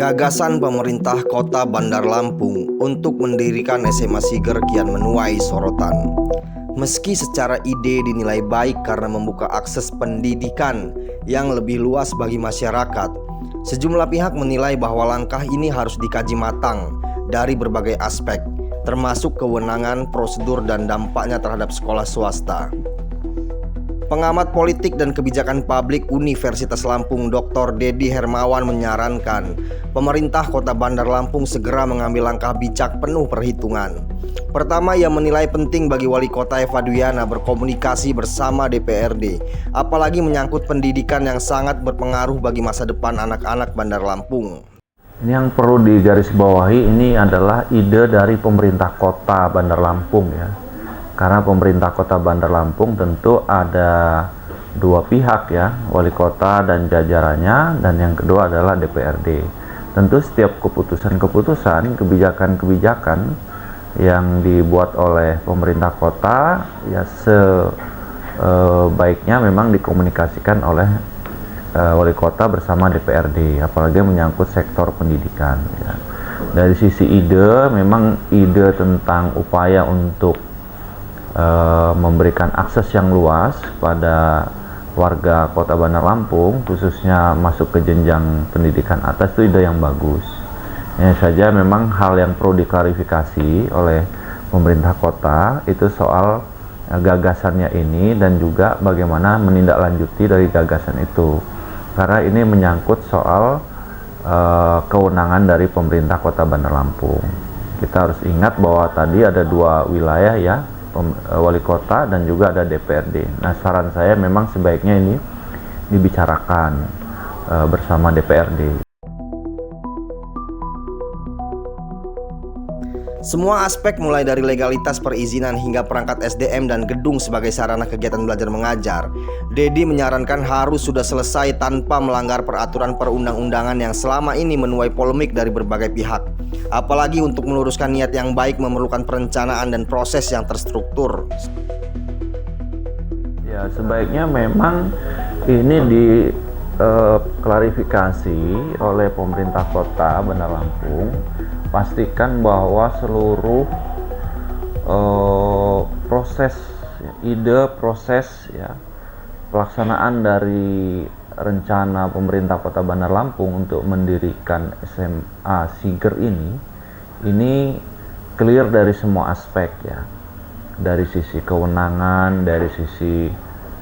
Gagasan pemerintah Kota Bandar Lampung untuk mendirikan SMA Siger kian menuai sorotan. Meski secara ide dinilai baik karena membuka akses pendidikan yang lebih luas bagi masyarakat, sejumlah pihak menilai bahwa langkah ini harus dikaji matang dari berbagai aspek, termasuk kewenangan, prosedur, dan dampaknya terhadap sekolah swasta. Pengamat politik dan kebijakan publik Universitas Lampung Dr. Dedi Hermawan menyarankan pemerintah Kota Bandar Lampung segera mengambil langkah bijak penuh perhitungan. Pertama, ia menilai penting bagi Wali Kota Eva Dwiana berkomunikasi bersama DPRD, apalagi menyangkut pendidikan yang sangat berpengaruh bagi masa depan anak-anak Bandar Lampung. Ini yang perlu digarisbawahi, ini adalah ide dari pemerintah Kota Bandar Lampung ya. Karena pemerintah Kota Bandar Lampung tentu ada dua pihak ya, Wali Kota dan jajarannya, dan yang kedua adalah DPRD. Tentu setiap keputusan-keputusan, kebijakan-kebijakan yang dibuat oleh pemerintah kota ya sebaiknya memang dikomunikasikan oleh Wali Kota bersama DPRD, apalagi menyangkut sektor pendidikan ya. Dari sisi ide, memang ide tentang upaya untuk memberikan akses yang luas pada warga Kota Bandar Lampung, khususnya masuk ke jenjang pendidikan atas, itu ide yang bagus. Hanya saja memang hal yang perlu diklarifikasi oleh pemerintah kota itu soal gagasannya ini dan juga bagaimana menindaklanjuti dari gagasan itu. Karena ini menyangkut soal kewenangan dari pemerintah Kota Bandar Lampung. Kita harus ingat bahwa tadi ada dua wilayah ya, Wali Kota dan juga ada DPRD. Nah, saran saya memang sebaiknya ini dibicarakan bersama DPRD. Semua aspek mulai dari legalitas perizinan hingga perangkat SDM dan gedung sebagai sarana kegiatan belajar mengajar, Dedi menyarankan harus sudah selesai tanpa melanggar peraturan perundang-undangan yang selama ini menuai polemik dari berbagai pihak. Apalagi untuk meluruskan niat yang baik memerlukan perencanaan dan proses yang terstruktur. Ya, sebaiknya memang ini diklarifikasi oleh pemerintah Kota Bandar Lampung. Pastikan bahwa seluruh proses ya, pelaksanaan dari rencana pemerintah Kota Bandar Lampung untuk mendirikan SMA Siger ini clear dari semua aspek ya, dari sisi kewenangan, dari sisi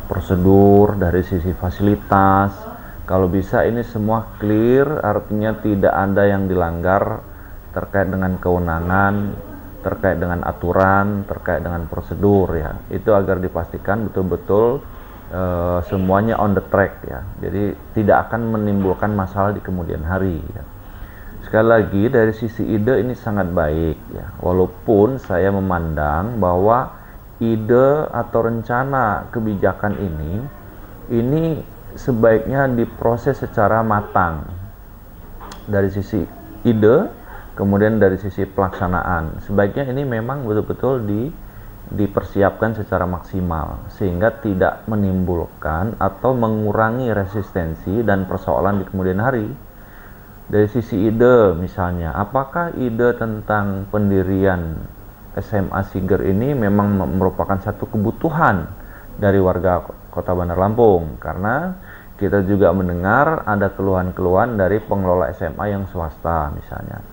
prosedur, dari sisi fasilitas. Kalau bisa ini semua clear, artinya tidak ada yang dilanggar terkait dengan kewenangan, terkait dengan aturan, terkait dengan prosedur ya. Itu agar dipastikan betul-betul semuanya on the track ya. Jadi tidak akan menimbulkan masalah di kemudian hari ya. Sekali lagi dari sisi ide ini sangat baik ya. Walaupun saya memandang bahwa ide atau rencana kebijakan ini sebaiknya diproses secara matang. Dari sisi ide, kemudian dari sisi pelaksanaan, sebaiknya ini memang betul-betul dipersiapkan secara maksimal sehingga tidak menimbulkan atau mengurangi resistensi dan persoalan di kemudian hari. Dari sisi ide misalnya, apakah ide tentang pendirian SMA Siger ini memang merupakan satu kebutuhan dari warga Kota Bandar Lampung? Karena kita juga mendengar ada keluhan-keluhan dari pengelola SMA yang swasta misalnya.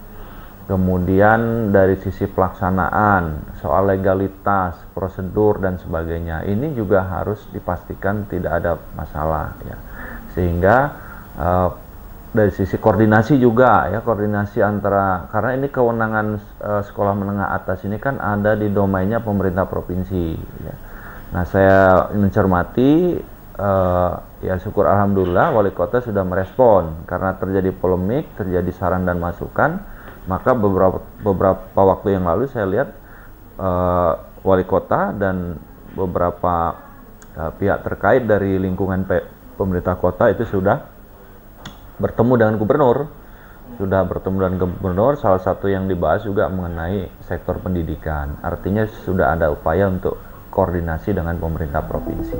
Kemudian dari sisi pelaksanaan, soal legalitas, prosedur dan sebagainya, ini juga harus dipastikan tidak ada masalah ya. Sehingga dari sisi koordinasi juga ya, koordinasi antara, karena ini kewenangan sekolah menengah atas ini kan ada di domainnya pemerintah provinsi ya. Nah, saya mencermati ya syukur alhamdulillah Wali Kota sudah merespon karena terjadi polemik, terjadi saran dan masukan. Maka beberapa waktu yang lalu saya lihat Wali Kota dan beberapa pihak terkait dari lingkungan pemerintah kota itu sudah bertemu dengan gubernur. Salah satu yang dibahas juga mengenai sektor pendidikan. Artinya sudah ada upaya untuk koordinasi dengan pemerintah provinsi.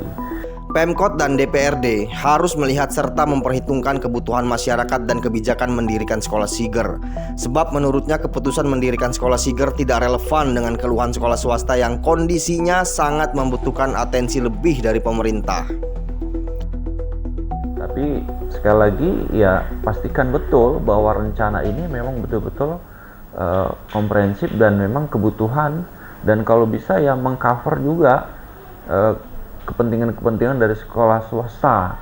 Pemkot dan DPRD harus melihat serta memperhitungkan kebutuhan masyarakat dan kebijakan mendirikan sekolah Siger. Sebab menurutnya keputusan mendirikan sekolah Siger tidak relevan dengan keluhan sekolah swasta yang kondisinya sangat membutuhkan atensi lebih dari pemerintah. Tapi sekali lagi ya pastikan betul bahwa rencana ini memang betul-betul komprehensif dan memang kebutuhan, dan kalau bisa ya mengcover juga kepentingan-kepentingan dari sekolah swasta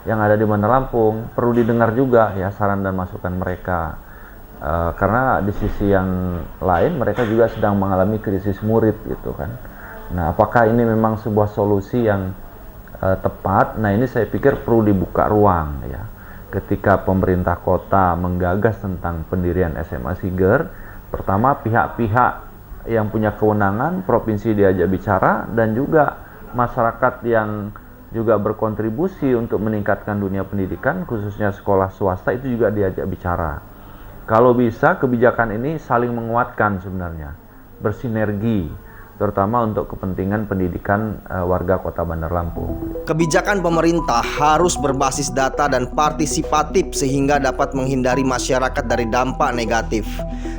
yang ada di Bandar Lampung. Perlu didengar juga ya saran dan masukan mereka, karena di sisi yang lain mereka juga sedang mengalami krisis murid gitu kan. Nah, apakah ini memang sebuah solusi yang tepat? Nah, ini saya pikir perlu dibuka ruang ya. Ketika pemerintah kota menggagas tentang pendirian SMA Siger, pertama pihak-pihak yang punya kewenangan, provinsi diajak bicara, dan juga masyarakat yang juga berkontribusi untuk meningkatkan dunia pendidikan, khususnya sekolah swasta, itu juga diajak bicara. Kalau bisa kebijakan ini saling menguatkan sebenarnya, bersinergi, terutama untuk kepentingan pendidikan warga kota Bandar Lampung. Kebijakan pemerintah harus berbasis data dan partisipatif sehingga dapat menghindari masyarakat dari dampak negatif.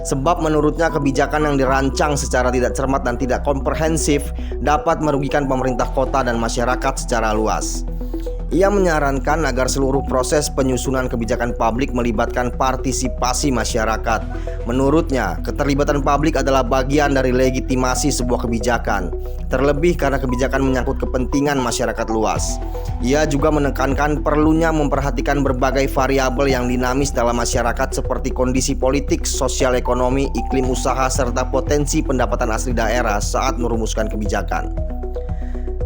Sebab menurutnya kebijakan yang dirancang secara tidak cermat dan tidak komprehensif dapat merugikan pemerintah kota dan masyarakat secara luas. Ia menyarankan agar seluruh proses penyusunan kebijakan publik melibatkan partisipasi masyarakat. Menurutnya, keterlibatan publik adalah bagian dari legitimasi sebuah kebijakan, terlebih karena kebijakan menyangkut kepentingan masyarakat luas. Ia juga menekankan perlunya memperhatikan berbagai variabel yang dinamis dalam masyarakat seperti kondisi politik, sosial ekonomi, iklim usaha, serta potensi pendapatan asli daerah saat merumuskan kebijakan.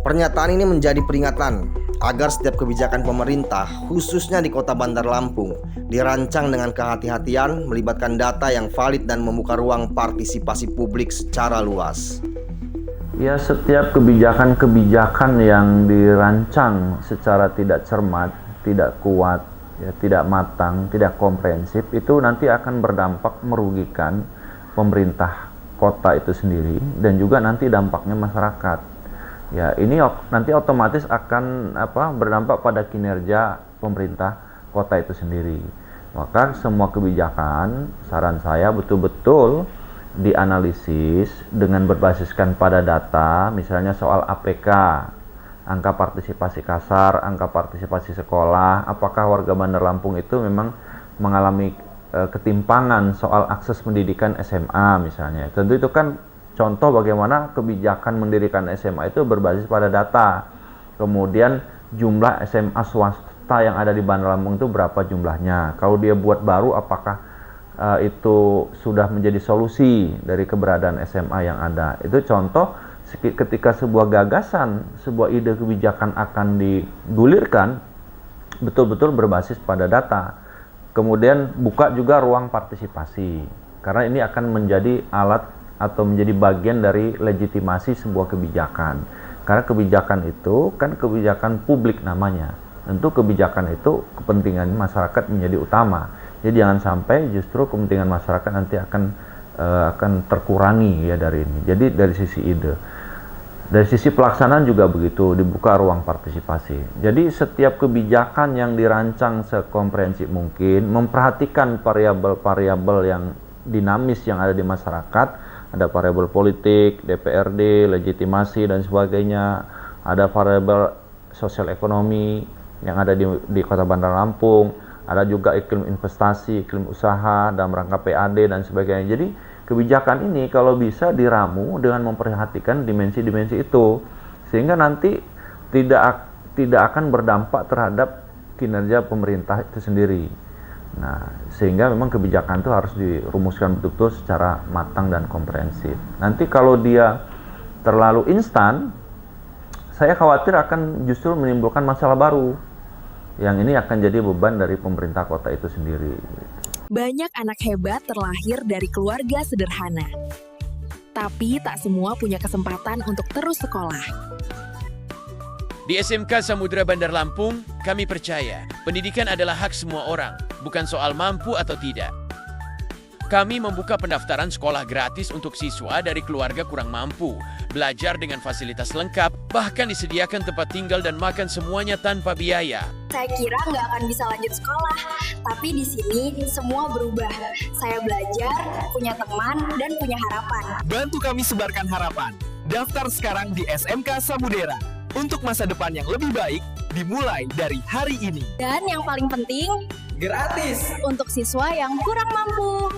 Pernyataan ini menjadi peringatan agar setiap kebijakan pemerintah, khususnya di kota Bandar Lampung, dirancang dengan kehati-hatian, melibatkan data yang valid dan membuka ruang partisipasi publik secara luas. Ya, setiap kebijakan-kebijakan yang dirancang secara tidak cermat, tidak kuat, ya, tidak matang, tidak komprehensif, itu nanti akan berdampak merugikan pemerintah kota itu sendiri dan juga nanti dampaknya masyarakat. Ya, ini nanti otomatis akan berdampak pada kinerja pemerintah kota itu sendiri. Maka semua kebijakan, saran saya betul-betul dianalisis dengan berbasiskan pada data, misalnya soal APK, angka partisipasi kasar, angka partisipasi sekolah, apakah warga Bandar Lampung itu memang mengalami ketimpangan soal akses pendidikan SMA misalnya. Tentu itu kan contoh bagaimana kebijakan mendirikan SMA itu berbasis pada data. Kemudian jumlah SMA swasta yang ada di Bandar Lampung itu berapa jumlahnya. Kalau dia buat baru, apakah itu sudah menjadi solusi dari keberadaan SMA yang ada. Itu contoh ketika sebuah gagasan, sebuah ide kebijakan akan digulirkan, betul-betul berbasis pada data. Kemudian buka juga ruang partisipasi, karena ini akan menjadi alat atau menjadi bagian dari legitimasi sebuah kebijakan. Karena kebijakan itu kan kebijakan publik namanya. Tentu kebijakan itu kepentingan masyarakat menjadi utama. Jadi jangan sampai justru kepentingan masyarakat nanti akan terkurangi ya dari ini. Jadi dari sisi ide. Dari sisi pelaksanaan juga begitu, dibuka ruang partisipasi. Jadi setiap kebijakan yang dirancang sekomprehensif mungkin, memperhatikan variabel-variabel yang dinamis yang ada di masyarakat. Ada variabel politik, DPRD, legitimasi dan sebagainya. Ada variabel sosial ekonomi yang ada di kota Bandar Lampung. Ada juga iklim investasi, iklim usaha dalam rangka PAD dan sebagainya. Jadi kebijakan ini kalau bisa diramu dengan memperhatikan dimensi-dimensi itu, sehingga nanti tidak akan berdampak terhadap kinerja pemerintah itu sendiri. Nah, sehingga memang kebijakan itu harus dirumuskan betul-betul secara matang dan komprehensif. Nanti kalau dia terlalu instan, saya khawatir akan justru menimbulkan masalah baru. Yang ini akan jadi beban dari pemerintah kota itu sendiri. Banyak anak hebat terlahir dari keluarga sederhana. Tapi tak semua punya kesempatan untuk terus sekolah. Di SMK Samudra Bandar Lampung, kami percaya pendidikan adalah hak semua orang, bukan soal mampu atau tidak. Kami membuka pendaftaran sekolah gratis untuk siswa dari keluarga kurang mampu, belajar dengan fasilitas lengkap, bahkan disediakan tempat tinggal dan makan semuanya tanpa biaya. Saya kira nggak akan bisa lanjut sekolah, tapi di sini semua berubah. Saya belajar, punya teman, dan punya harapan. Bantu kami sebarkan harapan. Daftar sekarang di SMK Samudera. Untuk masa depan yang lebih baik, dimulai dari hari ini. Dan yang paling penting, Gratis! untuk siswa yang kurang mampu.